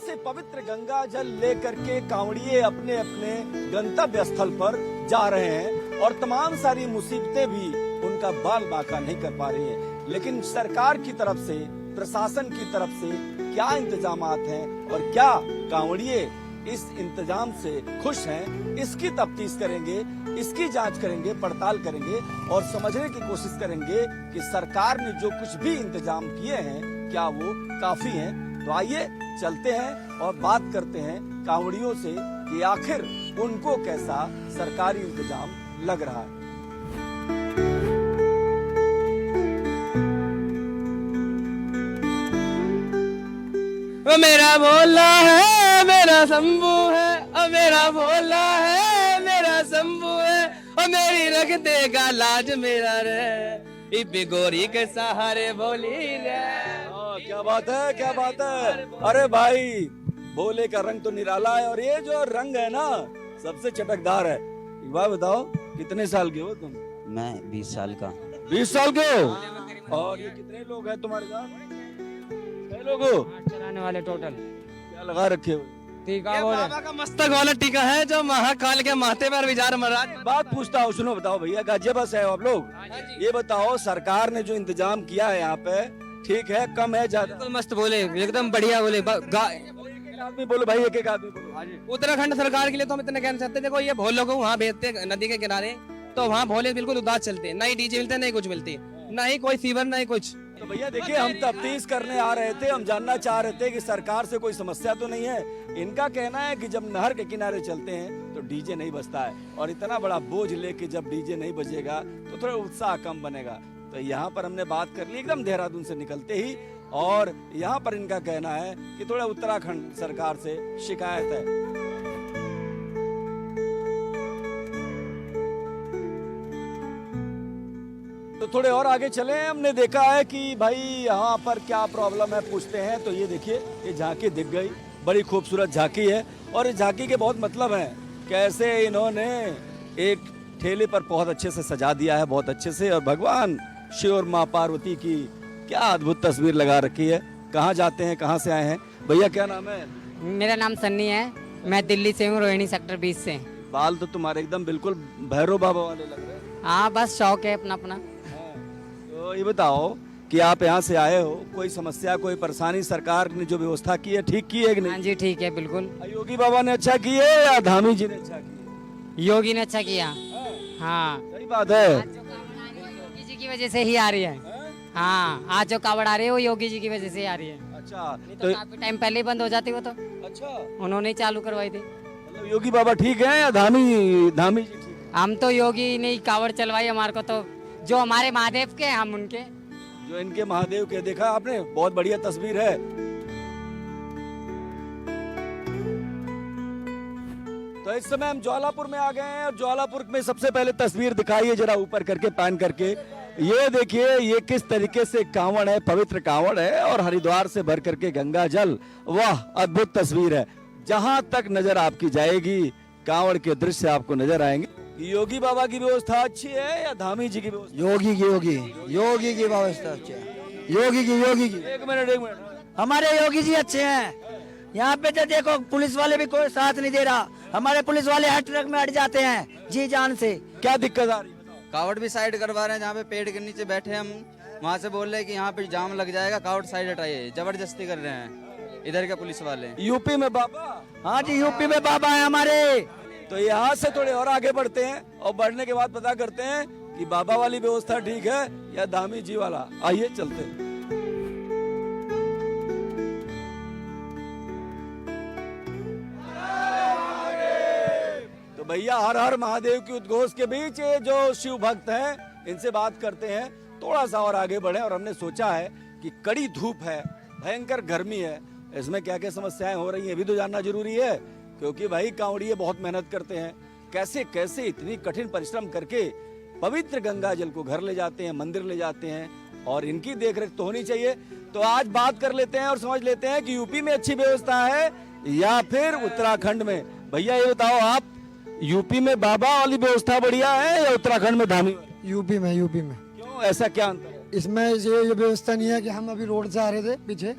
से पवित्र गंगा जल लेकर के कांवड़िए अपने अपने गंतव्य स्थल पर जा रहे हैं और तमाम सारी मुसीबतें भी उनका बाल बाका नहीं कर पा रही हैं। लेकिन सरकार की तरफ से, प्रशासन की तरफ से क्या इंतजामात हैं और क्या कांवड़िए इस इंतजाम से खुश हैं, इसकी तफ्तीश करेंगे, इसकी जांच करेंगे, पड़ताल करेंगे और समझने की कोशिश करेंगे कि सरकार ने जो कुछ भी इंतजाम किए हैं क्या वो काफी हैं। तो आइए चलते हैं और बात करते हैं कांवड़ियों से कि आखिर उनको कैसा सरकारी इंतजाम लग रहा है। वो मेरा भोला है, मेरा शंभू है, और मेरा भोला है, मेरा शंभू है, और मेरी रख देगा लाज मेरा रे, बिगोरी के सहारे बोली रे। क्या बात है, क्या बात है। अरे भाई, भोले का रंग तो निराला है और ये जो रंग है ना सबसे चटकदार है। एक बात बताओ, कितने साल के हो तुम? मैं 20 साल का। 20 साल के हो? और ये कितने लोग हैं तुम्हारे साथ? कितने लोग हो? चलाने वाले टोटल क्या लगा रखे हो? टीका बाबा का मस्तक वाला टीका है जो महाकाल के माथे पर विचार महाराज। बात पूछता हूँ, सुनो, बताओ भैया, गाजियाबाद से है आप लोग? ये बताओ, सरकार ने जो इंतजाम किया है यहाँ पे ठीक है, कम है, ज्यादा? बिल्कुल मस्त बोले, एकदम बढ़िया बोले। एक आदमी बोलो भाई, एक आदमी बोलो। उत्तराखंड सरकार के लिए तो हम इतना कहना चाहते हैं, देखो ये भोलों को वहाँ भेजते नदी के किनारे, तो वहाँ भोले बिल्कुल उदास चलते, ना ही डीजे मिलते, नहीं कुछ मिलती, ना ही कोई फीवर, ना ही कुछ। तो भैया देखिए, हम तफ्तीश करने आ रहे थे, हम जानना चाह रहे थे कि सरकार से कोई समस्या तो नहीं है। इनका कहना है कि जब नहर के किनारे चलते हैं तो डीजे नहीं बजता है, और इतना बड़ा बोझ लेके जब डीजे नहीं बजेगा तो थोड़ा उत्साह कम बनेगा। तो यहाँ पर हमने बात कर ली एकदम देहरादून से निकलते ही, और यहाँ पर इनका कहना है कि थोड़ा उत्तराखंड सरकार से शिकायत है। तो थोड़े और आगे चले, हमने देखा है कि भाई यहाँ पर क्या प्रॉब्लम है, पूछते हैं। तो ये देखिए, ये झांकी दिख गई, बड़ी खूबसूरत झांकी है, और इस झांकी के बहुत मतलब हैं। कैसे इन्होंने एक ठेले पर बहुत अच्छे से सजा दिया है, बहुत अच्छे से, और भगवान शिव और माँ पार्वती की क्या अद्भुत तस्वीर लगा रखी है। कहाँ जाते हैं, कहाँ से आए हैं? भैया क्या नाम है? मेरा नाम सन्नी है, मैं दिल्ली से हूँ, रोहिणी सेक्टर 20 से। बाल तो तुम्हारे एकदम बिल्कुल भैरव बाबा वाले लग रहे हैं। हाँ, बस शौक है अपना अपना। तो ये बताओ कि आप यहाँ से आए हो, कोई समस्या, कोई परेशानी, सरकार ने जो व्यवस्था की है ठीक की है कि हाँ नहीं? जी, ठीक है, बिल्कुल। योगी बाबा ने अच्छा की है या धामी जी ने अच्छा की योगी ने अच्छा किया। है? हाँ, सही बात है। आज जो कावड़ आ रही है, योगी जी की वजह से ही आ रही है। हाँ, आज जो कावड़ आ रही है वो योगी जी की वजह से ही आ रही है। अच्छा, तो काफी टाइम पहले ही बंद हो जाती वो तो, अच्छा, उन्होंने ही चालू करवाई थी। मतलब योगी बाबा ठीक है या धामी जी ठीक है? हम तो योगी ने ही कावड़ चलवाई हमारे को, तो जो हमारे महादेव के, हम उनके। जो इनके महादेव के, देखा आपने, बहुत बढ़िया तस्वीर है। तो इस समय हम ज्वालापुर में आ गए हैं, और ज्वालापुर में सबसे पहले तस्वीर दिखाइए जरा, ऊपर करके पैन करके। ये देखिए, ये किस तरीके से कांवड़ है, पवित्र कांवड़ है, और हरिद्वार से भर करके गंगा जल। वाह, अद्भुत तस्वीर है। जहां तक नजर आपकी जाएगी कांवड़ के दृश्य आपको नजर आएंगे। योगी बाबा की व्यवस्था अच्छी है या धामी जी की व्यवस्था? योगी की व्यवस्था अच्छी है। योगी की। एक मिनट, हमारे योगी जी अच्छे हैं। यहाँ पे तो देखो, पुलिस वाले भी कोई साथ नहीं दे रहा। हमारे पुलिस वाले हर ट्रक में अट जाते हैं जी जान से। क्या दिक्कत आ रही है? कावड़ भी साइड करवा रहे हैं, जहाँ पे पेड़ के नीचे बैठे हम वहाँ से बोल रहे हैं कि यहाँ पे जाम लग जाएगा, कावड़ साइड हटाइए। जबरदस्ती कर रहे हैं इधर के पुलिस वाले। यूपी में बाबा? हाँ जी, यूपी में बाबा है हमारे। तो यहाँ से थोड़े और आगे बढ़ते हैं, और बढ़ने के बाद पता करते हैं कि बाबा वाली व्यवस्था ठीक है या धामी जी वाला। आइए चलते हैं। तो भैया, हर हर महादेव की उद्घोष के बीच ये जो शिव भक्त हैं, इनसे बात करते हैं। थोड़ा सा और आगे बढ़े, और हमने सोचा है कि कड़ी धूप है, भयंकर गर्मी है, इसमें क्या क्या समस्याएं हो रही हैं भी तो जानना जरूरी है। क्योंकि भाई कांवड़िए बहुत मेहनत करते हैं, कैसे कैसे इतनी कठिन परिश्रम करके पवित्र गंगा जल को घर ले जाते हैं, मंदिर ले जाते हैं, और इनकी देखरेख तो होनी चाहिए। तो आज बात कर लेते हैं और समझ लेते हैं कि यूपी में अच्छी व्यवस्था है या फिर उत्तराखंड में। भैया ये बताओ, आप यूपी में बाबा वाली व्यवस्था बढ़िया है या उत्तराखंड में धामी वाली? यूपी में। क्यों, ऐसा क्या अंतर है? इसमें ये व्यवस्था नहीं है कि हम अभी रोड से आ रहे थे पीछे,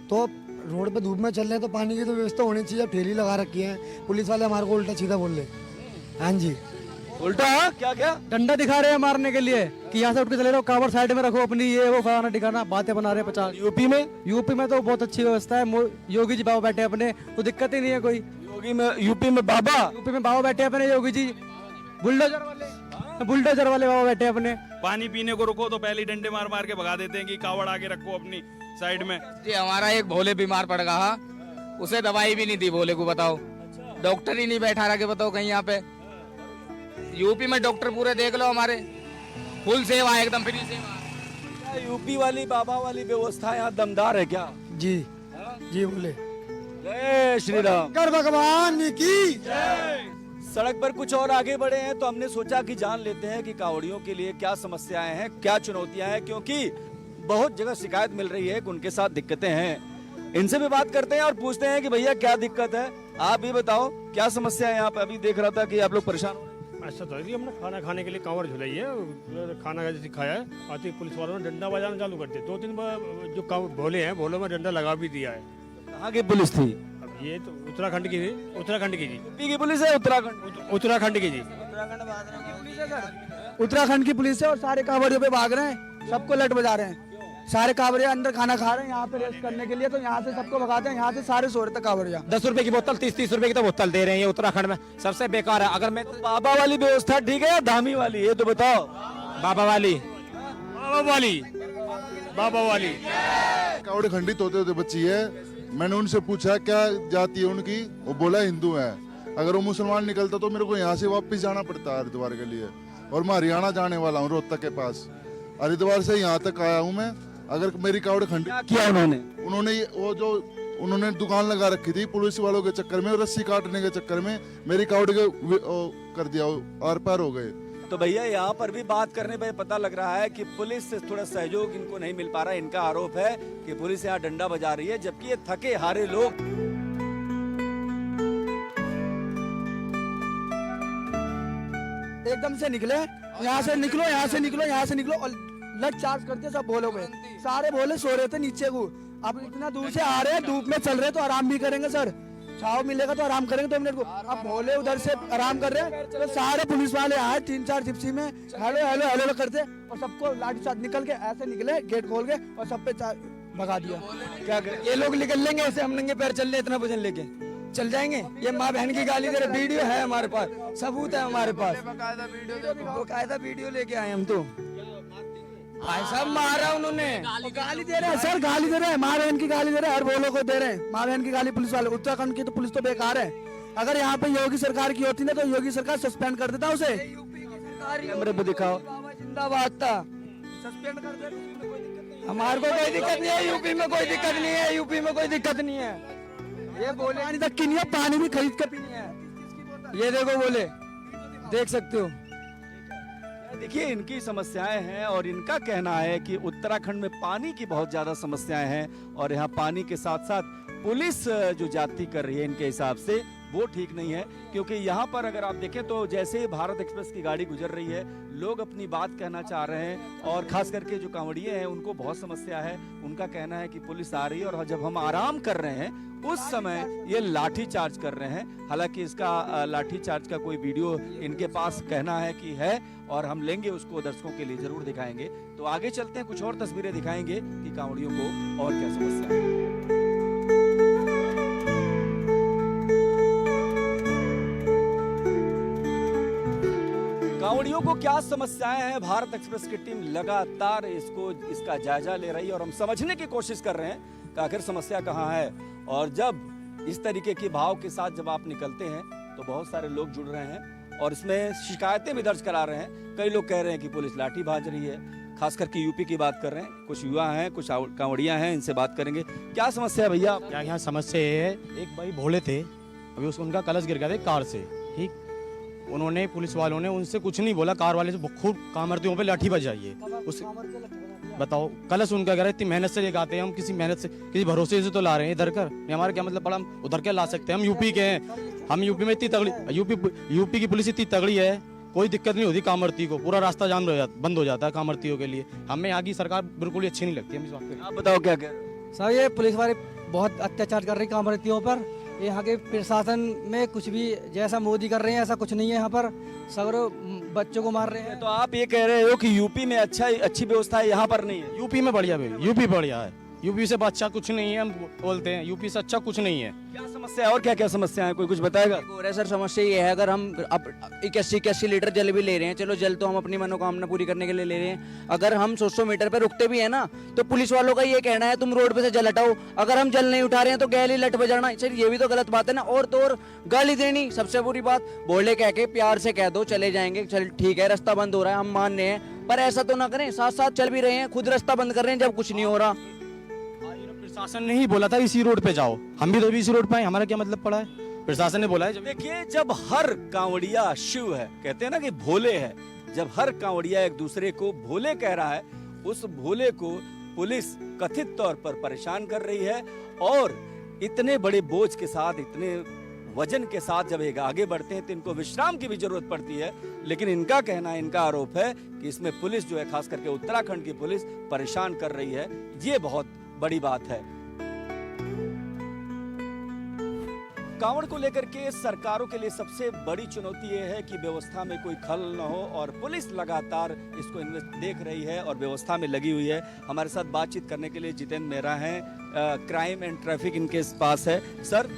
तो रोड पे धूप में चल रहे हैं तो पानी की तो व्यवस्था होनी चाहिए। ठेली लगा रखी है, पुलिस वाले हमारे को उल्टा सीधा बोल रहे। हाँ जी, उल्टा क्या क्या डंडा दिखा रहे हैं मारने के लिए कि यहाँ से उठ के चले रहो, कावड़ साइड में रखो अपनी, ये वो फलाना ठिकाना बातें बना रहे हैं 50। यूपी में तो बहुत अच्छी व्यवस्था है, योगी जी बाबा बैठे अपने, तो दिक्कत ही नहीं है कोई। यूपी में बाबा बैठे अपने योगी जी, बुलडोजर वाले बाबा बैठे अपने। पानी पीने को रुको तो पहले ही डंडे मार मार के भगा देते हैं कि कावड़ आगे रखो अपनी साइड में। जी हमारा एक भोले बीमार पड़ गया, उसे दवाई भी नहीं दी भोले को, बताओ डॉक्टर ही नहीं बैठा रहा के, बताओ कहीं यहाँ पे। यूपी में डॉक्टर पूरे देख लो हमारे, फुल सेवा है, एकदम फ्री सेवा। यूपी वाली बाबा वाली व्यवस्था यहाँ दमदार है क्या? जी जी बोले। जय श्री राम। कर भगवान की। सड़क पर कुछ और आगे बढ़े हैं तो हमने सोचा कि जान लेते हैं कि कावड़ियों के लिए क्या समस्याएं हैं, क्या चुनौतियां हैं, क्योंकि बहुत जगह शिकायत मिल रही है कि उनके साथ दिक्कतें हैं। इनसे भी बात करते हैं और पूछते हैं कि भैया क्या दिक्कत है, आप भी बताओ क्या समस्या है यहाँ पे। अभी देख रहा था कि आप लोग परेशान हो रहे हैं। ऐसा तो हमने खाना खाने के लिए कांवड़ झुलाई है, खाना जैसे खाया है, आती पुलिस वालों ने डंडा बजाना चालू कर दिया। 2-3 बार जो भोले हैं, भोलों में डंडा लगा भी दिया है। कहाँ की पुलिस थी? अब ये तो उत्तराखंड की थी, उत्तराखंड की जी। यूपी की पुलिस है? उत्तराखंड की जी। उत्तराखंड की पुलिस है और सारे कांवड़ियों पे भाग रहे हैं, सबको लट बजा रहे हैं। सारे कांवड़िया अंदर खाना खा रहे हैं यहाँ पे रेस्ट करने के लिए, तो यहाँ से सबको भगाते हैं, यहाँ से सारे सो रहे थे कांवड़िया। 10 रुपए की बोतल 30-30 रुपए की तो बोतल दे रहे हैं उत्तराखंड में, सबसे बेकार है। अगर मैं बाबा वाली व्यवस्था ठीक है या धामी वाली, ये तो बताओ। बाबा वाली कावड़ खंडित होते होते बची है। मैंने उनसे पूछा क्या जाति है उनकी, वो बोला हिंदू है। अगर वो मुसलमान निकलता तो मेरे को यहाँ से वापस जाना पड़ता है हरिद्वार के लिए, और मैं हरियाणा जाने वाला हूँ, रोहतक के पास। हरिद्वार से यहाँ तक आया हूँ मैं। अगर मेरी कावड़ खंडित किया उन्होंने दुकान लगा रखी थी पुलिस वालों के चक्कर में, रस्सी काटने के चक्कर में मेरी कावड़ के कर दिया, आर पार हो गए। तो भैया यहाँ पर भी बात करने पे पता लग रहा है कि पुलिस से थोड़ा सहयोग इनको नहीं मिल पा रहा है। इनका आरोप है कि पुलिस यहाँ डंडा बजा रही है, जबकि ये थके हारे लोग। एकदम से निकले, यहाँ से निकलो, यहाँ से निकलो, यहाँ से निकलो, और लट चार्ज करते सब भोलों पे। सारे भोले सो रहे थे नीचे को। अब इतना दूर से आ रहे हैं, धूप में चल रहे तो आराम भी करेंगे सर, छाव मिलेगा तो आराम करेंगे 2 मिनट को। अब भोले उधर से आराम कर रहे हैं तो सारे पुलिस वाले आए 3-4 जिप्सी में हेलो हेलो हेलो करते, और सबको लाठी चार्ज निकल के ऐसे निकले, गेट खोल के और सब पे भगा दिया। क्या करें? ये लोग निकल लेंगे ऐसे, हम नंगे पैर चल रहे, इतना वजन लेके चल जाएंगे। ये माँ बहन की गाली दे रहे, वीडियो है हमारे पास, सबूत है हमारे पास, बकायदा वीडियो लेके आए हम। तो भाई साहब मारा उन्होंने, गाली दे रहे हैं सर, गाली दे रहे हैं, माँ बहन की गाली दे रहे हैं, हर बोलो को दे रहे हैं माँ बहन की गाली पुलिस वाले। उत्तराखंड की तो पुलिस तो बेकार है। अगर यहाँ पे योगी सरकार की होती ना तो योगी सरकार सस्पेंड कर देता उसे। कैमरे पे दिखाओ। जिंदाबाद था, सस्पेंड कर देता। हमारे को कोई दिक्कत नहीं है, यूपी में कोई दिक्कत नहीं है, यूपी में कोई दिक्कत नहीं है। ये बोले पानी तक की नहीं है, पानी भी खरीद कर पीनी है। ये देखो बोले, देख सकते हो। देखिए इनकी समस्याएं हैं और इनका कहना है कि उत्तराखंड में पानी की बहुत ज्यादा समस्याएं हैं, और यहाँ पानी के साथ साथ पुलिस जो जाति कर रही है इनके हिसाब से वो ठीक नहीं है। क्योंकि यहाँ पर अगर आप देखें तो जैसे ही भारत एक्सप्रेस की गाड़ी गुजर रही है, लोग अपनी बात कहना चाह रहे हैं, और खास करके जो कांवड़िए हैं उनको बहुत समस्या है। उनका कहना है कि पुलिस आ रही है और जब हम आराम कर रहे हैं उस समय ये लाठी चार्ज कर रहे हैं। हालांकि इसका लाठी चार्ज का कोई वीडियो इनके पास कहना है कि है, और हम लेंगे उसको, दर्शकों के लिए जरूर दिखाएंगे। तो आगे चलते हैं, कुछ और तस्वीरें दिखाएंगे कि कांवड़ियों को और क्या समस्या है। कांवड़ियों को क्या समस्याएं हैं, भारत एक्सप्रेस की टीम लगातार इसका जायजा ले रही है, और हम समझने की कोशिश कर रहे हैं कि आखिर समस्या कहाँ है। और जब इस तरीके के भाव के साथ जब आप निकलते हैं तो बहुत सारे लोग जुड़ रहे हैं और इसमें शिकायतें भी दर्ज करा रहे हैं। कई लोग कह रहे हैं कि पुलिस लाठी भाज रही है, खास करके यूपी की बात कर रहे हैं। कुछ युवा हैं, कुछ कांवड़ियां हैं, इनसे बात करेंगे। क्या समस्या है भैया? क्या यहाँ समस्या ये है, एक भाई भोले थे, अभी उनका कलश गिर गया था कार से, ठीक। उन्होंने पुलिस वालों ने उनसे कुछ नहीं बोला, कार वाले से खूब कामर्तियों पे लाठी बजाई है। उस बताओ, कलश उनका गिरा, इतनी मेहनत से लेके आते हैं हम, किसी मेहनत से, किसी भरोसे से तो ला रहे हैं इधर कर। हमारा क्या मतलब पड़ा, हम उधर क्या ला सकते हैं? हम यूपी के हैं, हम यूपी में इतनी तगड़ी, यूपी की पुलिस इतनी तगड़ी है, कोई दिक्कत नहीं होती कामर्ती को, पूरा रास्ता जाम बंद हो जाता है कामर्तियों के लिए। हमें यहाँ की सरकार बिल्कुल ही अच्छी नहीं लगती। हम इस बात आप बताओ क्या कह रहे हो? सर ये पुलिस वाले बहुत अत्याचार कर रही कांवड़ियों पर। यहाँ के प्रशासन में कुछ भी जैसा मोदी कर रहे हैं ऐसा कुछ नहीं है। यहाँ पर सगरों बच्चों को मार रहे हैं। तो आप ये कह रहे हो कि यूपी में अच्छी व्यवस्था है, यहाँ पर नहीं है? यूपी में बढ़िया भाई, यूपी बढ़िया है। यूपी से अच्छा कुछ नहीं है, हम बोलते हैं यूपी से अच्छा कुछ नहीं है। क्या समस्या है और क्या क्या समस्या है, कोई कुछ बताएगा? हो रहा है सर, समस्या ये है, अगर हम अब 81 लीटर जल भी ले रहे हैं, चलो जल तो हम अपनी मनोकामना पूरी करने के लिए ले रहे हैं, अगर हम 100 मीटर पे रुकते भी है ना तो पुलिस वालों का ये कहना है तुम रोड पे से जल हटाओ, अगर हम जल नहीं उठा रहे हैं तो गैली लट बजाना। सर ये भी तो गलत बात है ना। और तो और गाली देनी सबसे बुरी बात, बोले कह के प्यार से कह दो चले जाएंगे, चल ठीक है रास्ता बंद हो रहा है हम मान रहे हैं, पर ऐसा तो ना करें, साथ साथ चल भी रहे हैं, खुद रास्ता बंद कर रहे हैं जब कुछ नहीं हो रहा। प्रशासन ने ही बोला था इसी रोड पे जाओ, हम भी तो इसी रोड पे आए, हमारा क्या मतलब पड़ा है? प्रशासन ने बोला है। देखिए, जब हर कांवड़िया शिव है, कहते हैं ना कि भोले है, जब हर कांवड़िया एक दूसरे को भोले कह रहा है, उस भोले को पुलिस कथित तौर पर परेशान कर रही है। और इतने बड़े बोझ के साथ, इतने वजन के साथ जब एक आगे बढ़ते हैं तो इनको विश्राम की भी जरूरत पड़ती है। लेकिन इनका कहना है, इनका आरोप है कि इसमें पुलिस जो है, खास करके उत्तराखंड की पुलिस परेशान कर रही है। ये बहुत बड़ी बात है। कांवड़ को लेकर के सरकारों के लिए सबसे बड़ी चुनौती ये है कि व्यवस्था में कोई खल न हो, और पुलिस लगातार इसको देख रही है और व्यवस्था में लगी हुई है। हमारे साथ बातचीत करने के लिए जितेंद्र मेहरा हैं, क्राइम एंड ट्रैफिक इनके पास है। सर,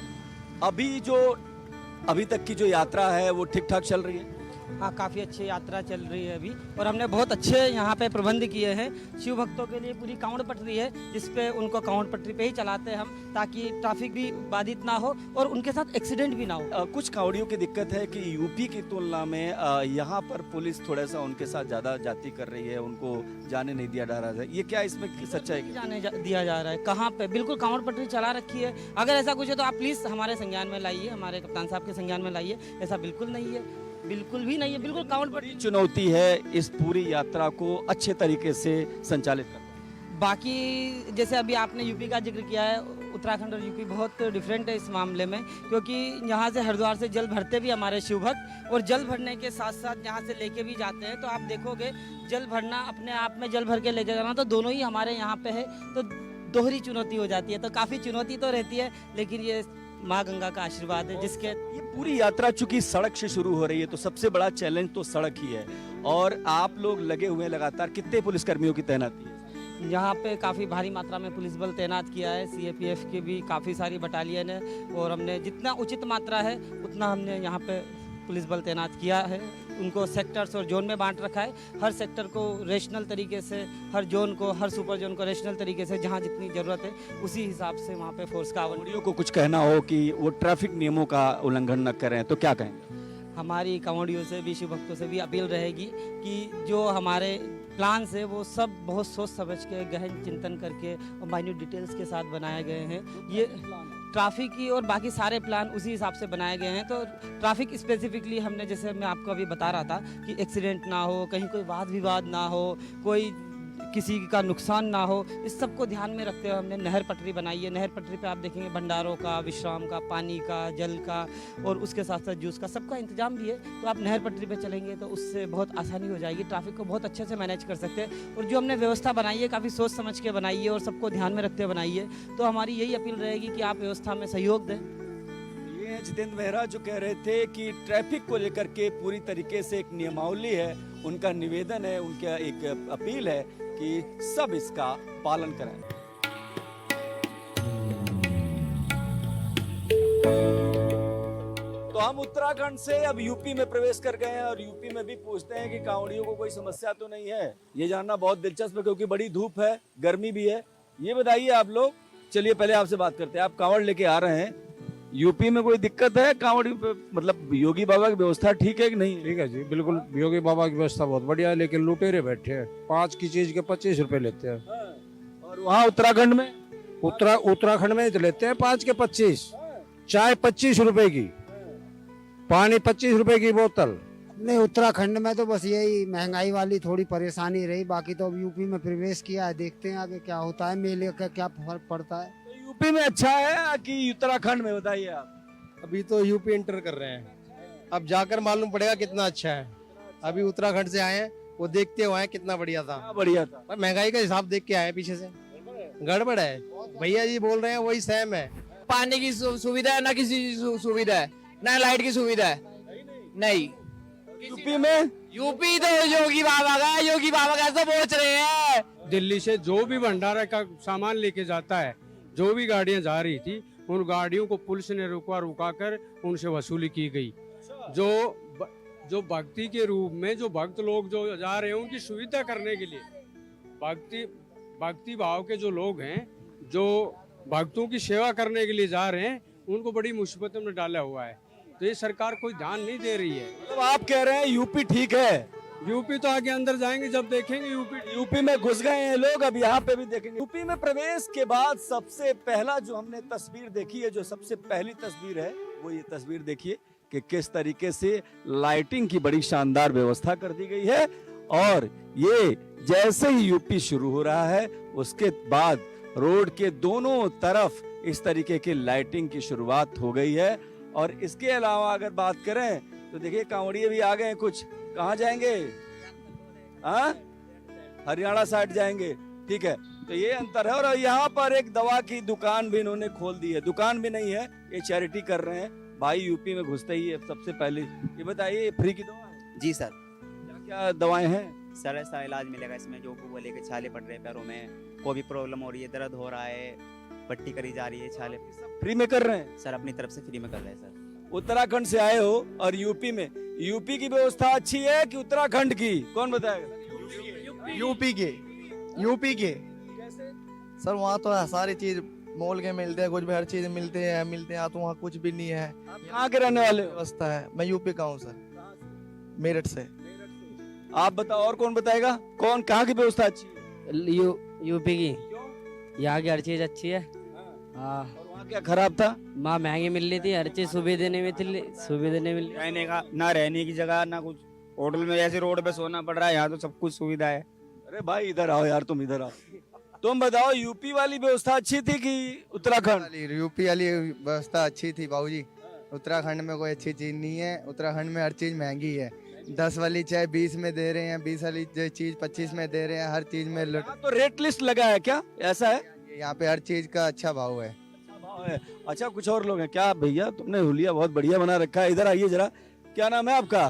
अभी तक की जो यात्रा है वो ठीक ठाक चल रही है? हाँ, काफ़ी अच्छी यात्रा चल रही है अभी, और हमने बहुत अच्छे यहाँ पे प्रबंध किए हैं। शिव भक्तों के लिए पूरी कांवड़ पटरी है जिसपे उनको कांवड़ पटरी पे ही चलाते हैं हम, ताकि ट्रैफिक भी बाधित ना हो और उनके साथ एक्सीडेंट भी ना हो। कुछ कांवड़ियों की दिक्कत है कि यूपी की तुलना में यहाँ पर पुलिस थोड़ा सा उनके साथ ज़्यादा जाती कर रही है, उनको जाने नहीं दिया जा रहा है। ये क्या इसमें सच्चाई है? जाने दिया जा रहा है कहाँ पे? बिल्कुल कांवड़ पटरी चला रखी है। अगर ऐसा कुछ है तो आप प्लीज़ हमारे संज्ञान में लाइए, हमारे कप्तान साहब के संज्ञान में लाइए। ऐसा बिल्कुल नहीं है, बिल्कुल भी नहीं है, बिल्कुल कांवड़ पटरी। चुनौती है इस पूरी यात्रा को अच्छे तरीके से संचालित करना। बाकी जैसे अभी आपने यूपी का जिक्र किया है, उत्तराखंड और यूपी बहुत डिफरेंट है इस मामले में, क्योंकि यहाँ से हरिद्वार से जल भरते भी हमारे शिव भक्त, और जल भरने के साथ साथ यहाँ से लेके भी जाते हैं। तो आप देखोगे जल भरना, अपने आप में जल भर के लेके जाना, तो दोनों ही हमारे यहाँ पे है, तो दोहरी चुनौती हो जाती है। तो काफ़ी चुनौती तो रहती है, लेकिन ये माँ गंगा का आशीर्वाद है जिसके ये पूरी यात्रा चूंकि सड़क से शुरू हो रही है, तो सबसे बड़ा चैलेंज तो सड़क ही है। और आप लोग लगे हुए हैं लगातार। कितने पुलिसकर्मियों की तैनाती है यहाँ पे? काफ़ी भारी मात्रा में पुलिस बल तैनात किया है, सीएपीएफ की भी काफ़ी सारी बटालियन है, और हमने जितना उचित मात्रा है उतना हमने यहाँ पे पुलिस बल तैनात किया है। उनको सेक्टर्स और जोन में बांट रखा है, हर सेक्टर को रेशनल तरीके से, हर जोन को, हर सुपर जोन को रेशनल तरीके से जहाँ जितनी ज़रूरत है उसी हिसाब से वहाँ पे फोर्स का आवंटन। कांवड़ियों को कुछ कहना हो कि वो ट्रैफिक नियमों का उल्लंघन न करें तो क्या कहेंगे? हमारी कांवड़ियों से भी, शिव भक्तों से भी अपील रहेगी कि जो हमारे प्लान है वो सब बहुत सोच समझ के, गहन चिंतन करके और माइन्यूट डिटेल्स के साथ बनाए गए हैं। ये ट्रैफिक की और बाकी सारे प्लान उसी हिसाब से बनाए गए हैं। तो ट्रैफिक स्पेसिफिकली हमने, जैसे मैं आपको अभी बता रहा था कि एक्सीडेंट ना हो, कहीं कोई वाद विवाद ना हो, कोई किसी का नुकसान ना हो, इस सब को ध्यान में रखते हुए हमने नहर पटरी बनाई है। नहर पटरी पे आप देखेंगे भंडारों का, विश्राम का, पानी का, जल का, और उसके साथ साथ जूस का, सबका इंतजाम भी है। तो आप नहर पटरी पे चलेंगे तो उससे बहुत आसानी हो जाएगी, ट्रैफिक को बहुत अच्छे से मैनेज कर सकते हैं। और जो हमने व्यवस्था बनाई है काफ़ी सोच समझ के बनाई है और सबको ध्यान में रखते हुए बनाई है। तो हमारी यही अपील रहेगी कि आप व्यवस्था में सहयोग दें। ये जितेंद्र मेहरा जो कह रहे थे कि ट्रैफिक को लेकर के पूरी तरीके से एक नियमावली है, उनका निवेदन है, उनका एक अपील है कि सब इसका पालन करें। तो हम उत्तराखंड से अब यूपी में प्रवेश कर गए हैं, और यूपी में भी पूछते हैं कि कांवड़ियों को कोई समस्या तो नहीं है। ये जानना बहुत दिलचस्प है क्योंकि बड़ी धूप है, गर्मी भी है। ये बताइए आप लोग, चलिए पहले आपसे बात करते हैं। आप कांवड़ लेके आ रहे हैं, यूपी में कोई दिक्कत है कांवड़ी पे? मतलब योगी बाबा की व्यवस्था ठीक है कि नहीं? ठीक है जी, बिल्कुल योगी बाबा की व्यवस्था बहुत बढ़िया है, लेकिन लुटेरे बैठे हैं, 5 की चीज के 25 रुपए लेते हैं। और वहाँ उत्तराखंड में? उत्तराखंड में तो लेते हैं 5 के 25, चाय 25 रुपए की, पानी 25 रुपए की बोतल। नहीं, उत्तराखंड में तो बस यही महंगाई वाली थोड़ी परेशानी रही, बाकी तो अब यूपी में प्रवेश किया है, देखते हैं आगे क्या होता है, मेले का क्या फर्क पड़ता है। तो यूपी में अच्छा है कि उत्तराखंड में, बताइए आप। अभी तो यूपी एंटर कर रहे हैं, अब जाकर मालूम पड़ेगा कितना अच्छा है। अभी उत्तराखंड से आए हैं, वो देखते हुए कितना बढ़िया था। बढ़िया था। महंगाई का हिसाब देख के आए, पीछे से गड़बड़ है। भैया जी बोल रहे हैं वही सेम है। पानी की सुविधा है ना, किसी की सुविधा है ना, लाइट की सुविधा है नहीं। यूपी में यूपी तो योगी बाबा का है, योगी बाबा कैसे पहुंच रहे हैं। दिल्ली से जो भी भंडारा का सामान लेके जाता है, जो भी गाड़ियां जा रही थी, उन गाड़ियों को पुलिस ने रुका कर उनसे वसूली की गई। जो भक्ति के रूप में जो भक्त लोग जो जा रहे हैं उनकी सुविधा करने के लिए, भक्ति भाव के जो लोग हैं जो भक्तों की सेवा करने के लिए जा रहे हैं, उनको बड़ी मुसीबत में डाला हुआ है। तो ये सरकार कोई ध्यान नहीं दे रही है। तो आप कह रहे हैं यूपी ठीक है? यूपी तो आगे अंदर जाएंगे जब देखेंगे। यूपी में घुस गए हैं लोग, अब यहाँ पे भी देखेंगे। यूपी में प्रवेश के बाद सबसे पहला जो हमने तस्वीर देखी है, जो सबसे पहली तस्वीर है, वो ये तस्वीर देखिए कि किस तरीके से लाइटिंग की बड़ी शानदार व्यवस्था कर दी गई है। और ये जैसे ही यूपी शुरू हो रहा है, उसके बाद रोड के दोनों तरफ इस तरीके की लाइटिंग की शुरुआत हो गई है। और इसके अलावा अगर बात करें तो देखिए कांवड़िए भी आ गए हैं कुछ। कहाँ जाएंगे? हाँ, हरियाणा साइड जाएंगे। ठीक है, तो ये अंतर है। और यहाँ पर एक दवा की दुकान भी इन्होंने खोल दी है। दुकान भी नहीं है, ये चैरिटी कर रहे हैं भाई। यूपी में घुसते ही सबसे पहले ये बताइए, फ्री की दवा है? जी सर। क्या क्या दवाएं हैं? सर ऐसा इलाज मिलेगा इसमें, जो बोले के छाले पड़ रहे हैं पैरों में, कोई भी प्रॉब्लम हो रही है, दर्द हो रहा है, पट्टी करी जा रही है, छाले फ्री में कर रहे हैं सर, अपनी तरफ से फ्री में कर रहे हैं सर। उत्तराखंड से आए हो और यूपी में, यूपी की व्यवस्था अच्छी है कि उत्तराखंड की? कौन बताएगा? यूपी के सर, वहाँ तो सारी चीज मोल के मिलते हैं, कुछ भी हर चीज मिलते हैं यहाँ तो वहाँ कुछ भी नहीं है। कहाँ के रहने वाले हो? व्यवस्था है। मैं यूपी का हूँ सर, मेरठ से। आप बताओ, और कौन बताएगा? कौन कहाँ की व्यवस्था अच्छी है? यूपी की, यहाँ की हर चीज अच्छी है। हाँ, और वहाँ क्या खराब था? माँ महंगी मिल रही थी, हर चीज सुविधा नहीं मिल रही। रहने का ना, रहने की जगह ना कुछ, होटल में ऐसे रोड पे सोना पड़ रहा है, यहाँ तो सब कुछ सुविधा है। अरे भाई इधर आओ यार, तुम इधर आओ। तुम बताओ, यूपी वाली व्यवस्था अच्छी थी कि उत्तराखंड? यूपी वाली व्यवस्था अच्छी थी बाबूजी। उत्तराखंड में कोई अच्छी चीज नहीं है। उत्तराखंड में हर चीज महंगी है। 10 वाली चाय 20 में दे रहे हैं, 20 वाली चीज 25 में दे रहे हैं, हर चीज में तो रेट लिस्ट लगा है क्या? ऐसा है यहाँ पे हर चीज का अच्छा भाव है। अच्छा, कुछ और लोग हैं क्या? भैया तुमने हुलिया बहुत बढ़िया बना रखा है, इधर आइए जरा। क्या नाम है आपका?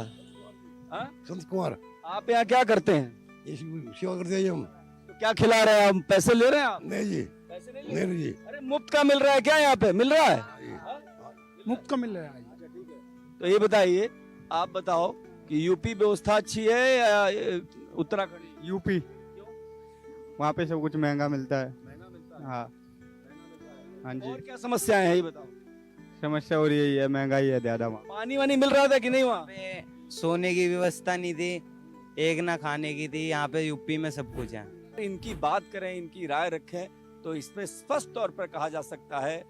संत कुमार। आप यहाँ क्या करते हैं? सेवा करते हैं हम। तो क्या खिला रहे हैं? हम पैसे ले रहे हैं आप? नहीं जी, पैसे नहीं जी, अरे मुफ्त का मिल रहा है क्या? यहाँ पे मिल रहा है? मुफ्त का मिल रहा है। तो ये बताइए, आप बताओ कि यूपी व्यवस्था अच्छी है या उत्तराखंड? यूपी, वहाँ पे सब कुछ महंगा मिलता है। हाँ हाँ जी। और क्या समस्याएं हैं ये बताओ? समस्या हो रही है, महंगाई है ज्यादा। पानी वानी मिल रहा था कि नहीं? वहाँ सोने की व्यवस्था नहीं थी, एक ना खाने की थी। यहाँ पे यूपी में सब कुछ है। इनकी बात करें, इनकी राय रखें, तो इसमें स्पष्ट तौर पर कहा जा सकता है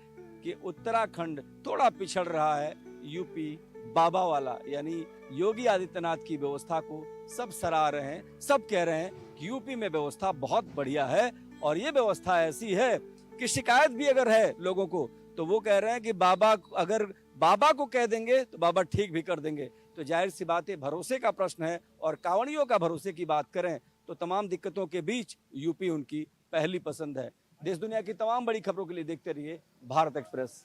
कि उत्तराखंड थोड़ा पिछड़ रहा है। यूपी बाबा वाला यानी योगी आदित्यनाथ की व्यवस्था को सब सराह रहे हैं। सब कह रहे हैं कि यूपी में व्यवस्था बहुत बढ़िया है। और ये व्यवस्था ऐसी है कि शिकायत भी अगर है लोगों को, तो वो कह रहे हैं कि अगर बाबा को कह देंगे तो बाबा ठीक भी कर देंगे। तो जाहिर सी बात है, भरोसे का प्रश्न है। और कांवड़ियों का भरोसे की बात करें तो तमाम दिक्कतों के बीच यूपी उनकी पहली पसंद है। देश दुनिया की तमाम बड़ी खबरों के लिए देखते रहिए भारत एक्सप्रेस।